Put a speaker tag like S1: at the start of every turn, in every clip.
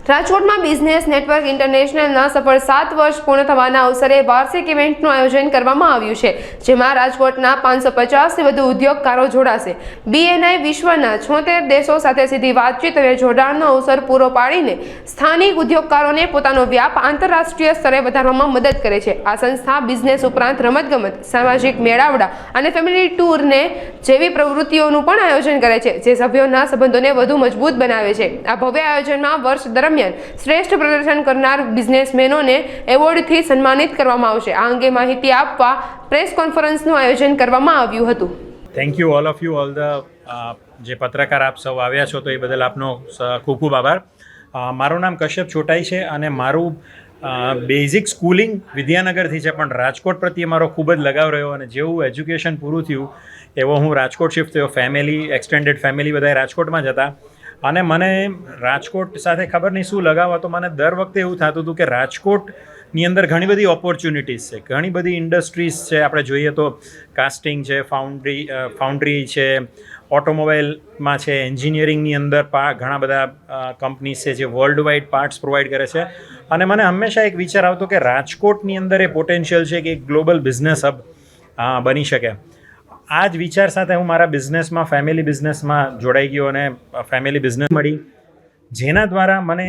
S1: રાજકોટમાં business network ઇન્ટરનેશનલના સફળ 7 વર્ષ પૂર્ણ થવાના અવસરે વાર્ષિક ઇવેન્ટનું આયોજન કરવામાં આવ્યું છે, જેમાં રાજકોટના 550થી વધુ ઉદ્યોગકારો જોડાશે. BNI વિશ્વના 76 દેશો સાથે સીધી વાતચીત અને જોડાણનો અવસર પૂરો પાડીને સ્થાનિક ઉદ્યોગકારોને પોતાનો વ્યાપ આંતરરાષ્ટ્રીય સ્તરે વધારવામાં મદદ કરે છે. આ સંસ્થા બિઝનેસ ઉપરાંત રમતગમત, સામાજિક મેળાવડા અને ફેમિલી ટૂરને જેવી પ્રવૃત્તિઓનું પણ આયોજન કરે છે, જે સભ્યોના સંબંધોને વધુ મજબૂત બનાવે છે. આ ભવ્ય આયોજનમાં વર્ષ દરમિયાન શ્રેષ્ઠ પ્રદર્શન કરનાર બિઝનેસમેનોને એવોર્ડથી સન્માનિત કરવામાં આવશે. આ અંગે માહિતી આપવા પ્રેસ કોન્ફરન્સનું આયોજન કરવામાં આવ્યું હતું.
S2: Thank you all of you, all the જે પત્રકાર આપ સૌ આવ્યા છો તો એ બદલ આપનો ખૂબ ખૂબ આભાર. મારું નામ કશ્યપ છોટાઈ છે અને મારું બેઝિક સ્કૂલિંગ વિદ્યાનગરથી છે, પણ રાજકોટ પ્રત્યે મારો ખૂબ જ લગાવ રહ્યો અને જેવું એજ્યુકેશન પૂરું થયું એવો હું રાજકોટ શિફ્ટ થયો. ફેમિલી, એક્સટેન્ડેડ ફેમિલી બધા રાજકોટમાં જ હતા અને મને રાજકોટ સાથે ખબર નહીં શું લગાવ હતો. મને દર વખતે એવું થતું હતું કે રાજકોટની અંદર ઘણી બધી ઓપોર્ચ્યુનિટીઝ છે, ઘણી બધી ઇન્ડસ્ટ્રીઝ છે. આપણે જોઈએ તો કાસ્ટિંગ છે, ફાઉન્ડ્રી છે, ઓટોમોબાઈલમાં છે, એન્જિનિયરિંગની અંદર ઘણા બધા કંપનીઝ છે જે વર્લ્ડ વાઇડ પાર્ટ્સ પ્રોવાઈડ કરે છે. અને મને હંમેશા એક વિચાર આવતો કે રાજકોટની અંદર એ પોટેન્શિયલ છે કે એક ગ્લોબલ બિઝનેસ હબ બની શકે. આ જ વિચાર સાથે હું મારા બિઝનેસમાં, ફેમિલી બિઝનેસમાં જોડાઈ ગયો અને ફેમિલી બિઝનેસ મળી, જેના દ્વારા મને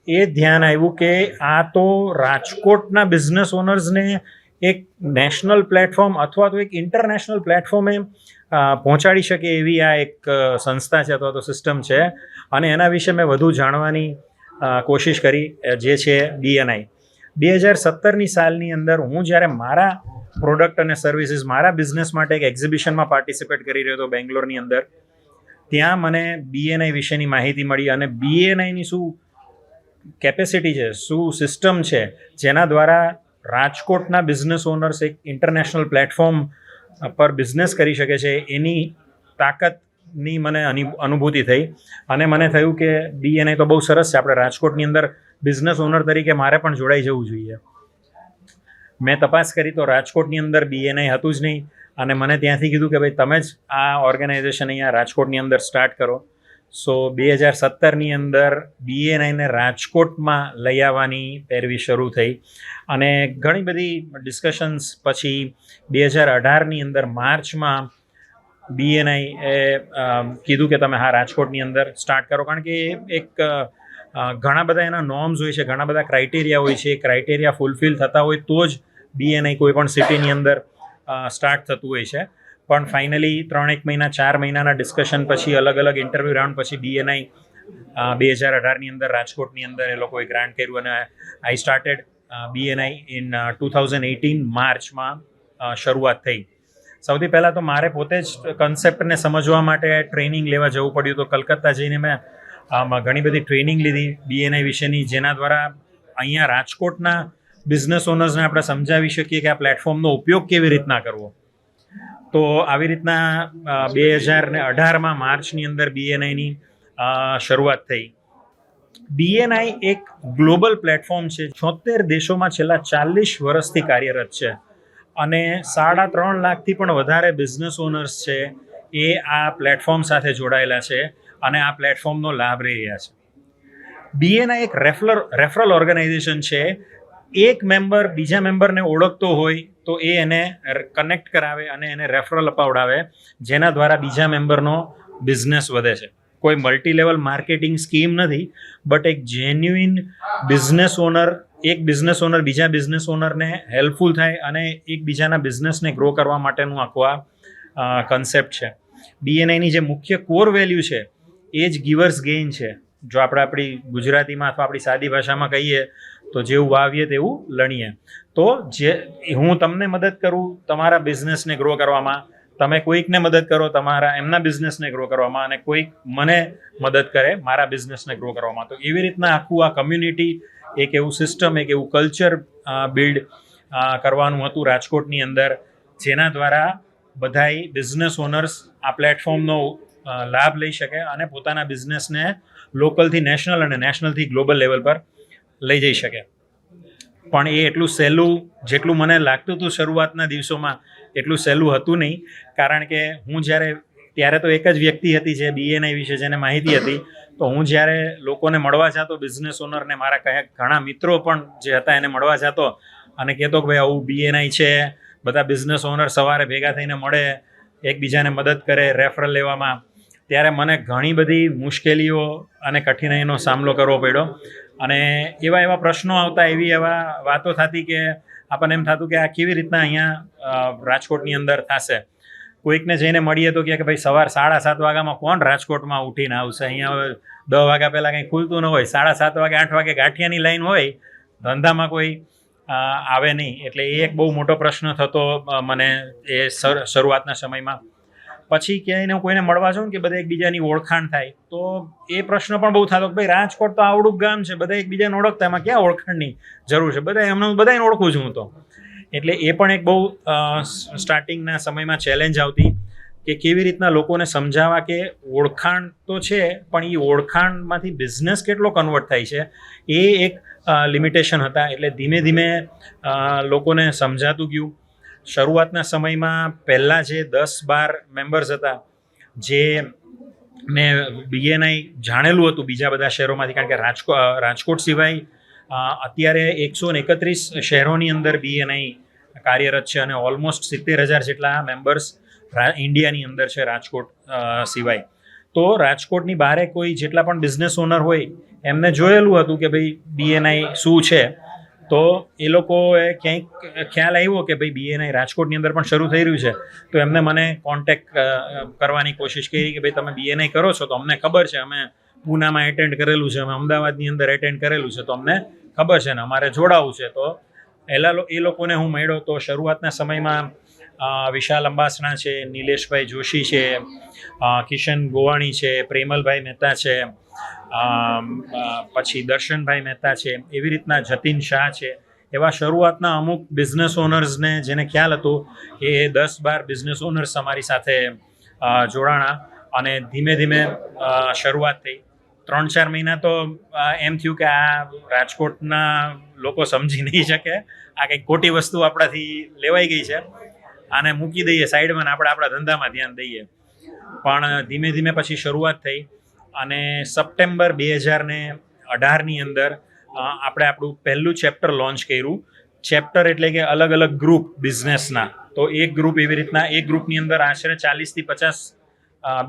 S2: એ ધ્યાન આવ્યું કે આ તો રાજકોટના બિઝનેસ ઓનર્સને એક નેશનલ પ્લેટફોર્મ અથવા તો એક ઇન્ટરનેશનલ પ્લેટફોર્મે પહોંચાડી શકે એવી આ એક સંસ્થા છે અથવા તો સિસ્ટમ છે. અને એના વિશે મેં વધુ જાણવાની કોશિશ કરી, જે છે BNI. 2017ની સાલની અંદર હું જ્યારે મારા પ્રોડક્ટ અને સર્વિસીસ, મારા બિઝનેસ માટે એક એક્ઝિબિશનમાં પાર્ટિસિપેટ કરી રહ્યો હતો બેંગ્લોરની અંદર, ત્યાં મને BNI વિશેની માહિતી મળી અને BNIની શું કેપેસિટી છે, શું સિસ્ટમ છે, જેના દ્વારા રાજકોટના બિઝનેસ ઓનર્સ એક ઇન્ટરનેશનલ પ્લેટફોર્મ પર બિઝનેસ કરી શકે છે, એની તાકાતની મને અનુભૂતિ થઈ. અને મને થયું કે BNI તો બહુ સરસ છે, આપણે રાજકોટની અંદર બિઝનેસ ઓનર તરીકે મારે પણ જોડાઈ જવું જોઈએ. મેં તપાસ કરી તો રાજકોટની અંદર BNI હતું જ નહીં અને મને ત્યાંથી કીધું કે ભાઈ તમે જ આ ઓર્ગેનાઇઝેશન અહીંયા રાજકોટની અંદર સ્ટાર્ટ કરો. સો 2017ની અંદર BNIને રાજકોટમાં લઈ આવવાની પેરવી શરૂ થઈ અને ઘણી બધી ડિસ્કશન્સ પછી 2018ની અંદર માર્ચમાં BNI એ કીધું કે તમે રાજકોટની અંદર સ્ટાર્ટ કરો, કારણ કે એક ઘણા બધા એના નોર્મ્સ હોય છે, ઘણા બધા ક્રાઇટેરિયા હોય છે. ક્રાઇટેરિયા ફૂલફિલ થતા હોય તો જ BNI કોઈ પણ સિટીની અંદર સ્ટાર્ટ થતું હોય છે. પણ ફાઇનલી 3-1 મહિના, 4 મહિનાના ડિસ્કશન પછી, અલગ અલગ ઇન્ટરવ્યૂ રાઉન્ડ પછી BNI 2018ની અંદર રાજકોટની અંદર એ લોકોએ ગ્રાન્ટ કર્યું અને આઈ સ્ટાર્ટેડ BNI ઇન 2018 માર્ચમાં શરૂઆત થઈ. સૌથી પહેલાં તો મારે પોતે જ કન્સેપ્ટને સમજવા માટે ટ્રેનિંગ લેવા જવું પડ્યું. તો કલકત્તા જઈને મેં ઘણી બધી ટ્રેનિંગ લીધી BNI વિશેની, જેના દ્વારા અહીંયા રાજકોટના બિઝનેસ ઓનર્સને આપણે સમજાવી શકીએ કે આ પ્લેટફોર્મનો ઉપયોગ કેવી રીતના કરવો. તો આવી રીતના 2018માં માર્ચની અંદર BNIની શરૂઆત થઈ. BNI એક ગ્લોબલ પ્લેટફોર્મ છે, 76 દેશોમાં છેલ્લા 40 વર્ષથી કાર્યરત છે અને 3.5 લાખથી પણ વધારે બિઝનેસ ઓનર્સ છે એ આ પ્લેટફોર્મ સાથે જોડાયેલા છે અને આ પ્લેટફોર્મનો લાભ લઈ રહ્યા છે. BNI એક રેફરલ ઓર્ગેનાઇઝેશન છે. એક મેમ્બર બીજા મેમ્બરને ઓળખતો હોય તો એ એને કનેક્ટ કરાવે અને એને રેફરલ અપાવડાવે, જેના દ્વારા બીજા મેમ્બરનો બિઝનેસ વધે છે. કોઈ મલ્ટી લેવલ માર્કેટિંગ સ્કીમ નથી, બટ એક જેન્યુઇન બિઝનેસ ઓનર, એક બિઝનેસ ઓનર બીજા બિઝનેસ ઓનરને હેલ્પફુલ થાય અને એકબીજાના બિઝનેસને ગ્રો કરવા માટેનું આખું આ કન્સેપ્ટ છે. BNIની જે મુખ્ય કોર વેલ્યુ છે એ જ ગિવર્સ ગેઇન છે. જો આપણે આપણી ગુજરાતીમાં અથવા આપણી સાદી ભાષામાં કહીએ તો જેવું વાવીએ તેવું લણીએ. તો જે હું તમને મદદ કરું તમારા બિઝનેસને ગ્રો કરવામાં, તમે કોઈકને મદદ કરો તમારા એમના બિઝનેસને ગ્રો કરવામાં, અને કોઈક મને મદદ કરે મારા બિઝનેસને ગ્રો કરવામાં. તો એવી રીતના આખું આ કમ્યુનિટી, એક એવું સિસ્ટમ, એક એવું કલ્ચર બિલ્ડ કરવાનું હતું રાજકોટની અંદર, જેના દ્વારા બધાય બિઝનેસ ઓનર્સ આ પ્લેટફોર્મનો લાભ લઈ શકે અને પોતાના બિઝનેસને લોકલથી નેશનલ અને નેશનલથી ગ્લોબલ લેવલ પર લઈ જઈ શકે. પણ એ એટલું સહેલું જેટલું મને લાગતું હતું શરૂઆતના દિવસોમાં, એટલું સહેલું હતું નહીં. કારણ કે હું ત્યારે તો એક જ વ્યક્તિ હતી જે BNI વિશે જેને માહિતી હતી, તો હું જ્યારે લોકોને મળવા જતો, બિઝનેસ ઓનરને, મારા ઘણા મિત્રો પણ જે હતા એને મળવા જતો અને કહેતો કે ભાઈ આવું BNI છે, બધા બિઝનેસ ઓનર સવારે ભેગા થઈને મળે, એકબીજાને મદદ કરે રેફરલ લેવામાં, ત્યારે મને ઘણી બધી મુશ્કેલીઓ અને કઠિનાઈનો સામનો કરવો પડ્યો. અને એવા પ્રશ્નો આવતા, એવા વાતો થતી કે આપણને એમ થતું કે આ કેવી રીતના અહીંયા રાજકોટની અંદર થશે. કોઈકને જઈને મળીએ તો કે ભાઈ સવાર 7:30 વાગ્યામાં કોણ રાજકોટમાં ઉઠીને આવશે, અહીંયા 10 વાગ્યા પહેલાં કંઈ ખુલતું ન હોય, 7:30 વાગે 8 વાગે ગાંઠિયાની લાઈન હોય, ધંધામાં કોઈ આવે નહીં. એટલે એ એક બહુ મોટો પ્રશ્ન થતો મને એ શરૂઆતના સમયમાં. પછી ક્યાંય કોઈને મળવા જાઉં કે બધા એકબીજાની ઓળખાણ થાય, તો એ પ્રશ્ન પણ બહુ થતો કે ભાઈ રાજકોટ તો આવડું ગામ છે, બધા એકબીજાને ઓળખતા, એમાં ક્યાં ઓળખાણની જરૂર છે, બધાને ઓળખું છું હું તો. એટલે એ પણ એક બહુ સ્ટાર્ટિંગના સમયમાં ચેલેન્જ આવતી કે કેવી રીતના લોકોને સમજાવવા કે ઓળખાણ તો છે, પણ એ ઓળખાણમાંથી બિઝનેસ કેટલો કન્વર્ટ થાય છે, એ એક લિમિટેશન હતા. એટલે ધીમે ધીમે લોકોને સમજાતું ગયું. શરૂઆતના સમયમાં પહેલાં જે 10-12 મેમ્બર્સ હતા, જે મેં BNI જાણેલું હતું બીજા બધા શહેરોમાંથી, કારણ કે રાજકોટ સિવાય અત્યારે 131 શહેરોની અંદર BNI કાર્યરત છે અને ઓલમોસ્ટ 70,000 જેટલા મેમ્બર્સ ઇન્ડિયાની અંદર છે રાજકોટ સિવાય. તો રાજકોટની બહારે કોઈ જેટલા પણ બિઝનેસ ઓનર હોય એમને જોયેલું હતું કે ભાઈ BNI શું છે. તો એ લોકોએ ક્યાંક ખ્યાલ આવ્યો કે ભાઈ BNI રાજકોટની અંદર પણ શરૂ થઈ રહ્યું છે. તો એમને મને કોન્ટેક્ટ કરવાની કોશિશ કરી કે ભાઈ તમે BNI કરો છો તો અમને ખબર છે, અમે પૂનામાં એટેન્ડ કરેલું છે, અમે અમદાવાદની અંદર એટેન્ડ કરેલું છે, તો અમને ખબર છે ને અમારે જોડાવું છે. તો એ લોકોને હું મળ્યો. તો શરૂઆતના સમયમાં વિશાલ અંબાસણા છે, નિલેશભાઈ જોશી છે, કિશન ગોવાણી છે, પ્રેમલભાઈ મહેતા છે, પછી દર્શનભાઈ મહેતા છે, એવી રીતના જતીન શાહ છે. એવા શરૂઆતના અમુક બિઝનેસ ઓનર્સને જેને ખ્યાલ હતો એ 10-12 બિઝનેસ ઓનર્સ અમારી સાથે જોડાણા અને ધીમે ધીમે શરૂઆત થઈ. 3-4 મહિના તો એમ થયું કે આ રાજકોટના લોકો સમજી નહીં શકે, આ કંઈક ખોટી વસ્તુ આપણાથી લેવાઈ ગઈ છે, આને મૂકી દઈએ સાઈડમાં ને આપણે આપણા ધંધામાં ધ્યાન દઈએ. પણ ધીમે ધીમે પછી શરૂઆત થઈ અને સપ્ટેમ્બર 2018ની અંદર આપણે આપણું પહેલું ચેપ્ટર લોન્ચ કર્યું. ચેપ્ટર એટલે કે અલગ અલગ ગ્રુપ બિઝનેસના. તો એક ગ્રુપ એવી રીતના, એક ગ્રુપની અંદર આશરે 40થી 50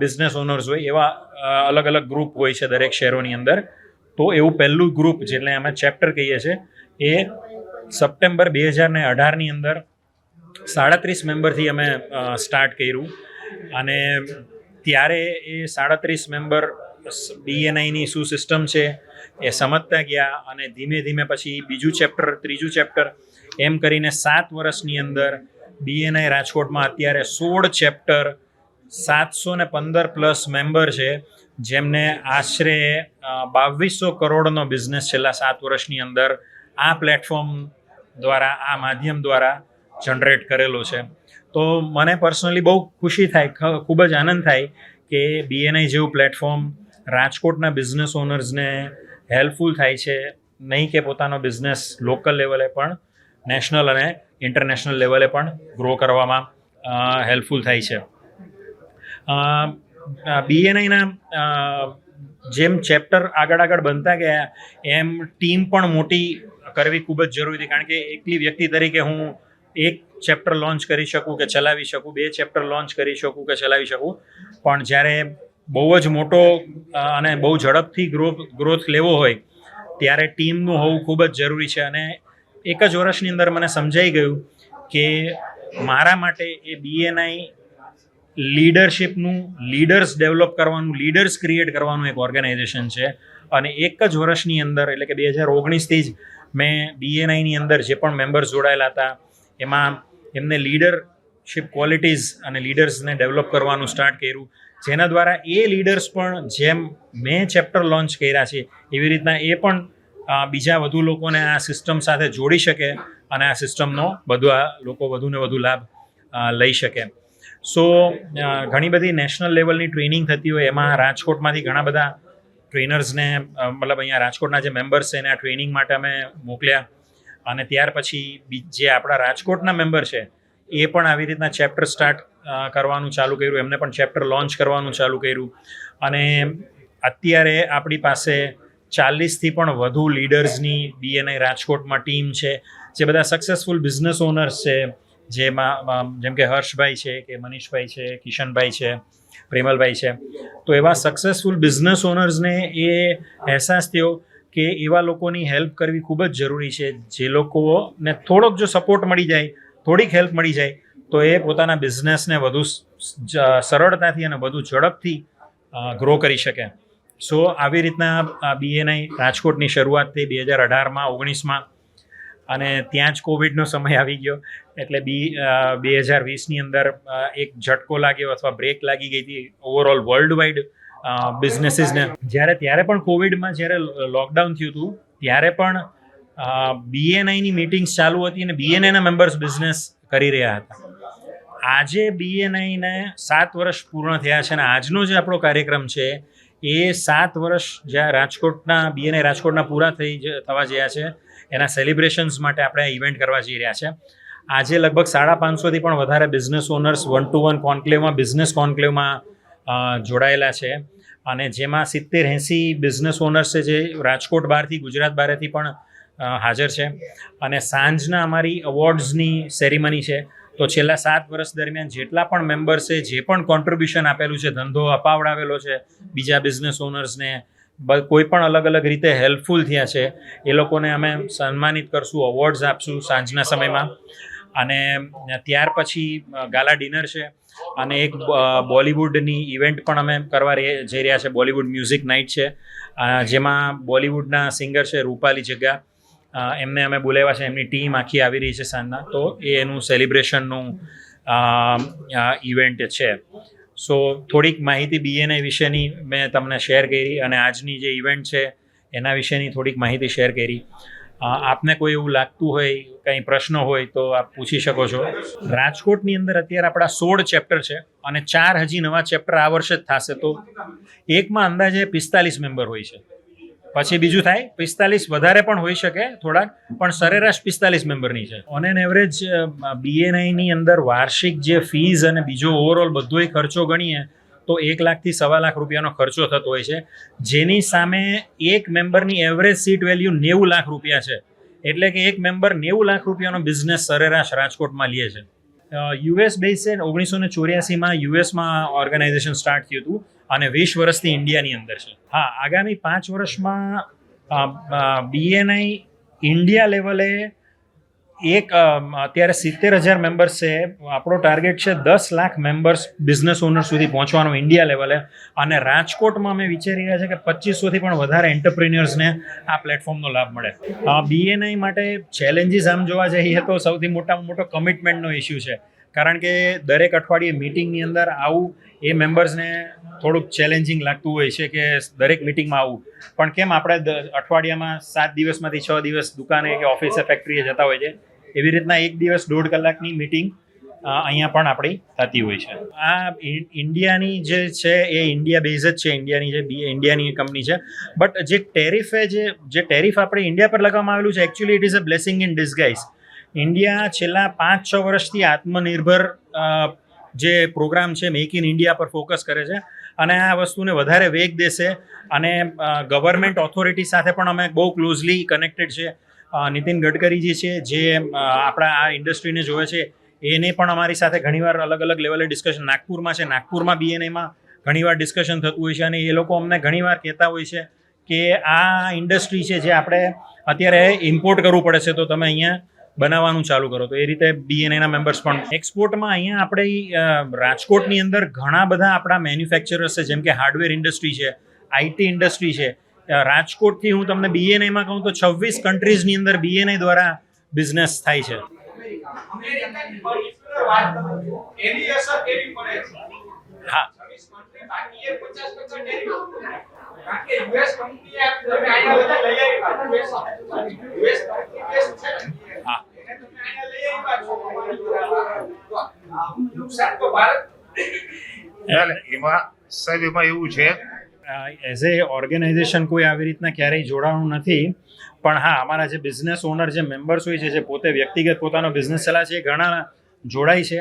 S2: બિઝનેસ ઓનર્સ હોય, એવા અલગ અલગ ગ્રુપ હોય છે દરેક શહેરોની અંદર. તો એવું પહેલું ગ્રુપ જેટલે અમે ચેપ્ટર કહીએ છીએ એ સપ્ટેમ્બર 2018ની અંદર 37 મેમ્બરથી અમે સ્ટાર્ટ કર્યું. અને ત્યારે એ 37 મેમ્બર BNIની શું સિસ્ટમ છે એ સમજતા ગયા અને ધીમે ધીમે પછી બીજું ચેપ્ટર, ત્રીજું ચેપ્ટર, એમ કરીને 7 વર્ષની અંદર BNI રાજકોટમાં અત્યારે 16 ચેપ્ટર, 715+ મેમ્બર છે, જેમને આશરે 2200 કરોડનો બિઝનેસ છેલ્લા 7 વર્ષની અંદર આ પ્લેટફોર્મ દ્વારા, આ માધ્યમ દ્વારા જનરેટ કરેલો છે. તો મને પર્સનલી બહુ ખુશી થાય, ખૂબ જ આનંદ થાય કે BNI જેવું પ્લેટફોર્મ રાજકોટના બિઝનેસ ઓનર્સને હેલ્પફુલ થાય છે. નહીં કે પોતાનો બિઝનેસ લોકલ લેવલે પણ નેશનલ અને ઇન્ટરનેશનલ લેવલે પણ ગ્રો કરવામાં હેલ્પફુલ થાય છે. BNIના જેમ ચેપ્ટર આગળ બનતા ગયા એમ ટીમ પણ મોટી કરવી ખૂબ જ જરૂરી હતી. કારણ કે એકલી વ્યક્તિ તરીકે હું એક ચેપ્ટર લોન્ચ કરી શકું કે ચલાવી શકું, 2 ચેપ્ટર લોન્ચ કરી શકું કે ચલાવી શકું, પણ જ્યારે બહુ જ મોટો અને બહુ ઝડપથી ગ્રોથ લેવો હોય ત્યારે ટીમનું હોવું ખૂબ જ જરૂરી છે. અને એક જ વર્ષની અંદર મને સમજાઈ ગયું કે મારા માટે એ BNI લીડરશિપનું, લીડર્સ ડેવલપ કરવાનું, લીડર્સ ક્રિએટ કરવાનું એક ઓર્ગેનાઇઝેશન છે. અને એક જ વર્ષની અંદર, એટલે કે 2019થી જ મેં BNIની અંદર જે પણ મેમ્બર્સ જોડાયેલા હતા એમાં એમને લીડરશિપ ક્વોલિટીઝ અને લીડર્સને ડેવલપ કરવાનું સ્ટાર્ટ કર્યું, જેના દ્વારા એ લીડર્સ પણ જેમ મેં ચેપ્ટર લોન્ચ કર્યા છે એવી રીતના એ પણ બીજા વધુ લોકોને આ સિસ્ટમ સાથે જોડી શકે અને આ સિસ્ટમનો લોકો વધુને વધુ લાભ લઈ શકે. સો ઘણી બધી નેશનલ લેવલની ટ્રેનિંગ થતી હોય, એમાં રાજકોટમાંથી ઘણા બધા ટ્રેનર્સને, મતલબ અહીંયા રાજકોટના જે મેમ્બર્સ છે એને આ ટ્રેનિંગ માટે અમે મોકલ્યા. અને ત્યાર પછી જે આપણા રાજકોટના મેમ્બર છે એ પણ આવી રીતના ચેપ્ટર સ્ટાર્ટ કરવાનું ચાલુ કર્યું, એમને પણ ચેપ્ટર લોન્ચ કરવાનું ચાલુ કર્યું. અને અત્યારે આપણી પાસે 40થી પણ વધુ લીડર્સની BNI રાજકોટમાં ટીમ છે, જે બધા સક્સેસફુલ બિઝનેસ ઓનર્સ છે, જેમ કે હર્ષભાઈ છે, કે મનીષભાઈ છે, કિશનભાઈ છે, પ્રેમલભાઈ છે. તો એવા સક્સેસફુલ બિઝનેસ ઓનર્સને એ અહેસાસ થયો કે એવા લોકોની હેલ્પ કરવી ખૂબ જ જરૂરી છે. જે લોકોને થોડોક જો સપોર્ટ મળી જાય, થોડીક હેલ્પ મળી જાય, તો એ પોતાના બિઝનેસને વધુ સરળતાથી અને વધુ ઝડપથી ગ્રો કરી શકે. સો આવી રીતના BNI રાજકોટની શરૂઆત થઈ 2018માં 19માં, અને ત્યાં જ કોવિડનો સમય આવી ગયો. એટલે 2020ની અંદર એક ઝટકો લાગ્યો અથવા બ્રેક લાગી ગઈ હતી ઓવરઓલ વર્લ્ડ વાઇડ બિઝનેસીસને. ત્યારે પણ કોવિડમાં જ્યારે લોકડાઉન થયું હતું ત્યારે પણ BNIની મિટિંગ્સ ચાલુ હતી અને BNIના મેમ્બર્સ બિઝનેસ કરી રહ્યા હતા. આજે BNIને 7 વર્ષ પૂર્ણ થયા છે અને આજનો જે આપણો કાર્યક્રમ છે એ 7 વર્ષ જ્યાં રાજકોટના BNI રાજકોટના પૂરા થવા જયા છે એના સેલિબ્રેશન્સ માટે આપણે ઇવેન્ટ કરવા જઈ રહ્યા છે. આજે લગભગ 550થી પણ વધારે બિઝનેસ ઓનર્સ 1-to-1 કોન્ક્લેવમાં, બિઝનેસ કોન્ક્લેવમાં જોડાયેલા છે, અને જેમાં 70-80 બિઝનેસ ઓનર્સ છે જે રાજકોટ બહારથી, ગુજરાત બહારથી પણ હાજર છે. અને સાંજના અમારી અવોર્ડ્સની સેરેમની છે. તો છેલ્લા 7 વર્ષ દરમિયાન જેટલા પણ મેમ્બર્સે જે પણ કોન્ટ્રીબ્યુશન આપેલું છે, ધંધો અપાવડાવેલો છે બીજા બિઝનેસ ઓનર્સને, કોઈ પણ અલગ અલગ રીતે હેલ્પફુલ થયા છે, એ લોકોને અમે સન્માનિત કરશું, અવોર્ડ્સ આપશું સાંજના સમયમાં. અને ત્યાર પછી ગાલા ડિનર છે અને એક બોલિવૂડની ઇવેન્ટ પણ અમે કરવા જઈ રહ્યા છે. બોલિવૂડ મ્યુઝિક નાઇટ છે, જેમાં બોલિવૂડના સિંગર છે રૂપાલી જગ્ગા, એમને અમે બોલાવ્યા છે. એમની ટીમ આખી આવી રહી છે સાંજના. તો એ એનું સેલિબ્રેશનનું ઇવેન્ટ છે. સો થોડીક માહિતી BNI વિશેની મેં તમને શેર કરી, અને આજની જે ઇવેન્ટ છે એના વિશેની થોડીક માહિતી શેર કરી. આપને કોઈ એવું લાગતું હોય, કંઈ પ્રશ્ન હોય તો આપ પૂછી શકો છો. રાજકોટની અંદર અત્યારે આપણા 16 ચેપ્ટર છે અને 4 હજી નવા ચેપ્ટર આ વર્ષે જ થશે. તો એકમાં અંદાજે 45 મેમ્બર હોય છે. પછી બીજું થાય 45 વધારે પણ હોઈ શકે થોડાક, પણ સરેરાશ 45 મેમ્બરની છે. ઓન એન એવરેજ BNIની અંદર વાર્ષિક જે ફીઝ અને બીજો ઓવરઓલ બધોય ખર્ચો ગણીએ તો 1 લાખથી 1.25 લાખ રૂપિયાનો ખર્ચો થતો હોય છે, જેની સામે એક મેમ્બરની એવરેજ સીટ વેલ્યુ 90 લાખ રૂપિયા છે. એટલે કે એક મેમ્બર 90 લાખ રૂપિયાનો બિઝનેસ સરેરાશ રાજકોટમાં લે છે. US બેઝ છે. 1984માં યુએસમાં ઓર્ગેનાઇઝેશન સ્ટાર્ટ થયું હતું અને 20 વર્ષથી ઇન્ડિયાની અંદર છે. હા, આગામી 5 વર્ષમાં BNI ઇન્ડિયા લેવલે અત્યારે 70,000 મેમ્બર્સ છે. આપણો ટાર્ગેટ છે 10 લાખ મેમ્બર્સ બિઝનેસ ઓનર સુધી પહોંચવાનો ઇન્ડિયા લેવલે. અને રાજકોટમાં અમે વિચારી રહ્યા છે કે 2500થી પણ વધારે એન્ટરપ્રિન્યોર્સને આ પ્લેટફોર્મનો લાભ મળે. BNI માટે ચેલેન્જીસ આમ જોવા જઈએ તો સૌથી મોટામાં મોટો કમિટમેન્ટનો ઇસ્યુ છે. કારણ કે દરેક અઠવાડિયે મિટિંગની અંદર આવું એ મેમ્બર્સને થોડુંક ચેલેન્જિંગ લાગતું હોય છે કે દરેક મિટિંગમાં આવું. પણ કેમ આપણે અઠવાડિયામાં 7 દિવસમાંથી 6 દિવસ દુકાને કે ઓફિસે, ફેક્ટરીએ જતા હોય છે, એવી રીતના 1 દિવસ 1.5 કલાકની મિટિંગ અહીંયા પણ આપણી થતી હોય છે. આ ઇન્ડિયાની જે છે એ ઇન્ડિયા બેઝ જ છે, ઇન્ડિયાની કંપની છે. બટ જે ટેરિફ આપણે ઇન્ડિયા પર લગાવવામાં આવેલું છે, actually it is a blessing in disguise. India છેલ્લા 5-6 વર્ષથી આત્મનિર્ભર જે પ્રોગ્રામ છે મેક ઇન ઇન્ડિયા પર ફોકસ કરે છે, અને આ વસ્તુને વધારે વેગ દેશે. અને ગવર્મેન્ટ ઓથોરિટી સાથે પણ અમે બહુ ક્લોઝલી કનેક્ટેડ છે. નીતિન ગડકરીજી છે જે આપણા આ ઇન્ડસ્ટ્રીને જોવે છે, એને પણ અમારી સાથે ઘણીવાર અલગ અલગ લેવલે ડિસ્કશન, નાગપુરમાં છે, નાગપુરમાં BNIમાં ઘણીવાર ડિસ્કશન થતું હોય છે. અને એ લોકો અમને ઘણીવાર કહેતા હોય છે કે આ ઇન્ડસ્ટ્રી છે જે આપણે અત્યારે ઇમ્પોર્ટ કરવું પડે છે, તો તમે અહીંયા બનાવવાનું ચાલુ કરો. તો એ રીતે BNIના મેમ્બર્સ પણ એક્સપોર્ટમાં અહીંયા આપણે રાજકોટની અંદર ઘણા બધા આપણા મેન્યુફેક્ચરર્સ છે, જેમ કે હાર્ડવેર ઇન્ડસ્ટ્રી છે, IT ઇન્ડસ્ટ્રી છે. રાજકોટથી હું તમને BNIમાં કહું તો 26 કન્ટ્રીઝની અંદર BNI દ્વારા બિઝનેસ થાય છે. હા,
S3: એમાં સાહેબ એમાં એવું છે,
S2: એઝ એ ઓર્ગેનાઇઝેશન કોઈ આવી રીતના ક્યારેય જોડાવાનું નથી. પણ હા, અમારા જે બિઝનેસ ઓનર, જે મેમ્બર્સ હોય છે, જે પોતે વ્યક્તિગત પોતાનો બિઝનેસ ચલાવે છે, એ ઘણા જોડાય છે.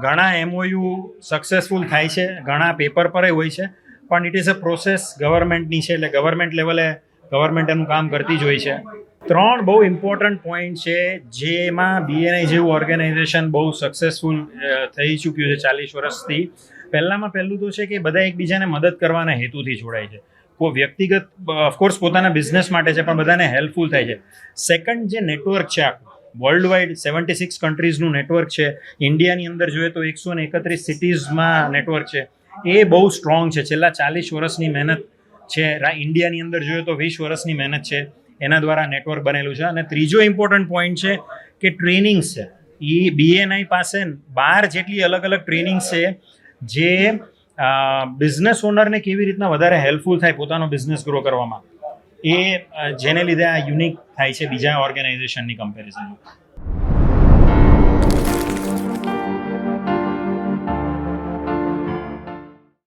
S2: ઘણા MOU સક્સેસફુલ થાય છે, ઘણા પેપર પર હોય છે, પણ ઇટ ઇઝ અ પ્રોસેસ ગવર્મેન્ટની છે, એટલે ગવર્મેન્ટ લેવલે ગવર્મેન્ટ એનું કામ કરતી જ હોય છે. 3 બહુ ઇમ્પોર્ટન્ટ પોઈન્ટ છે જેમાં BNI જેવું ઓર્ગેનાઇઝેશન બહુ સક્સેસફુલ થઈ ચૂક્યું છે 40 વર્ષથી. પહેલું તો છે કે બધા એકબીજાને મદદ કરવાના હેતુથી જોડાય છે. કોઈ વ્યક્તિગત ઓફકોર્સ પોતાના બિઝનેસ માટે છે, પણ બધાને હેલ્પફુલ થાય છે. સેકન્ડ, જે નેટવર્ક છે આખું વર્લ્ડ વાઇડ 76 કન્ટ્રીઝનું નેટવર્ક છે. ઇન્ડિયાની અંદર જોઈએ તો 131 સિટીઝમાં નેટવર્ક છે. એ બહુ સ્ટ્રોંગ છે. છેલ્લા 40 વર્ષની મહેનત છે. ઇન્ડિયાની અંદર જોઈએ તો 20 વર્ષની મહેનત છે. એના દ્વારા નેટવર્ક બનેલું છે. અને ત્રીજો ઇમ્પોર્ટન્ટ પોઈન્ટ છે કે ટ્રેનિંગ્સ છે. એ BNI પાસે 12 જેટલી અલગ અલગ ટ્રેનિંગ્સ છે જે બિઝનેસ ઓનરને કેવી રીતના વધારે હેલ્પફુલ થાય પોતાનો બિઝનેસ ગ્રો કરવામાં, એ જેને લીધે આ યુનિક થાય છે બીજા ઓર્ગેનાઇઝેશનની કમ્પેરિઝનમાં.